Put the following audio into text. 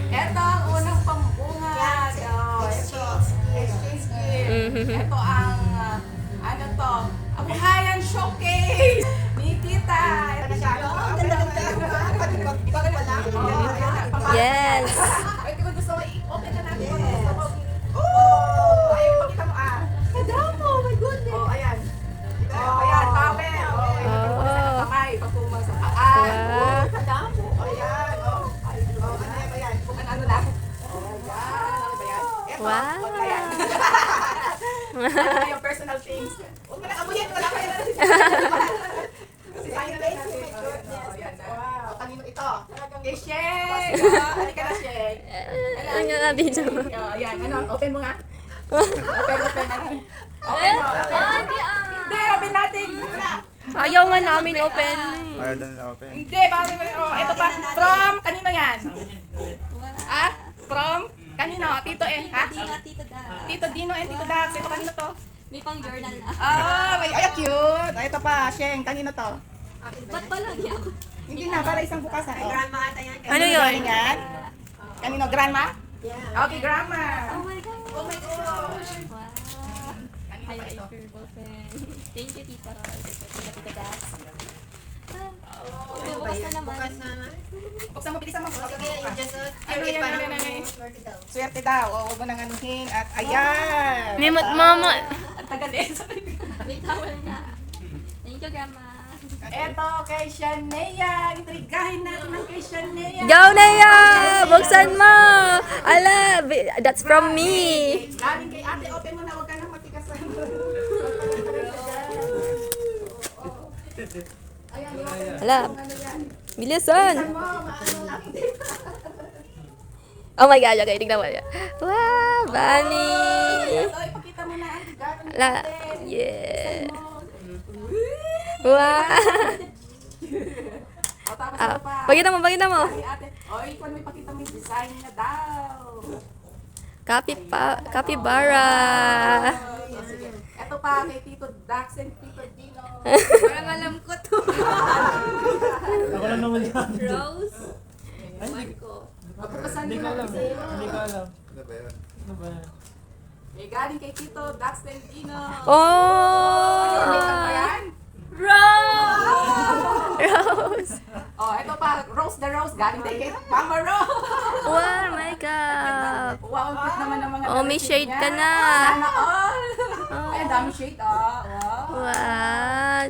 Ito ang unang pambungad. Oh, ito. Exchange gift. Ito ang, ano to? Abuhayan showcase. Ni Tita. Ito na siya. Oh, ganda-ganda. Yes. Ay, kung gusto mo, i-open na natin. Gusto mo. Oh! Ay, ipakita mo Kadamo, my goodness. Oh, ayan. Oh, ayan, towel. Oh, ayan. Pagpunan sa kamay. Pagpumang sa paan. Oh, kadamo. Oh, ayan. Oh, ayan. Kung ano lang. Oh, ayan. Ano ba yan? Ito. Wow. Oh, ayan. Ano na yung personal things. Huwag mo na amuyin. Wala kayo na. Kasi tayo na lang natin. Oh, ayan. Wow. Kanino ito? Kay Sheng. Halika na, Sheng. Ano nga natin siya? Oh, ayan. Ano? Open mo nga. Open. Open mo. Hindi, open natin. Ayaw nga namin open. Ayaw na nila open. Hindi, bakit ito pa. From, kanino yan? Ah? From? Kanino? Tito ha? Tito Dino and Tito Dax. Ito kanino to? May pang journal na. Ay, cute. Ito pa, Sheng. Kanino to? Ba't pala niya ako? Hindi na, para isang bukasan. Grandma ata yan. Ano yun? Kanino? Grandma? Okay, grandma. Oh my God. Oh my gosh. Wow. Kanino I ba like ito? your boyfriend. Thank you, Tita Ros. Tita Das. Bukas na naman. Buksan mo, bilisan mo. Sige, you just Ano yan, parang ano yan? swerte daw. Swerte daw. O, huwag mo nang anuhin. At ayan. Mimot mama. Ang tagal eh. May towel na. Thank you, Grandma. Eto, kay Shanea. Intrigahin natin ang kay Shanea. Go na ya! Buksan mo! Ala, that's from me. Galing kay ate. Open mo na. Huwag ka nang matikasan. Ayan, open. Ala, Ano yan? bilisan. Mo, maano lang. Oh my God, okay, tignan mo. Wow, Bunny. Ito, ipakita mo na ang regalo ni Ala, ate. yeah. Mo. Wow. O, tapos ano pa? Pakita mo. Kay ate. O, ikaw na ipakita mo yung design na daw. Capybara. O, sige. Ito pa kay Tito Dax and Tito Dino. Parang alam ko to. Ako lang naman yan. Rose. Marco. Magpapasan Hindi mo ko na alam. kasi. Hindi ko alam. Ano ba yun? Ano ba yan? May galing kay Tito Dax and Dino. Oh! Makeup pa yan? Rose. Oh, ito pa. Rose the Rose. Galing din kay Mama Rose. Wow, my God. Wow, ang cute naman ng mga Oh, may damit shade niya. ka na. Sana all. Ay, ang dami shade. Wow. Wow.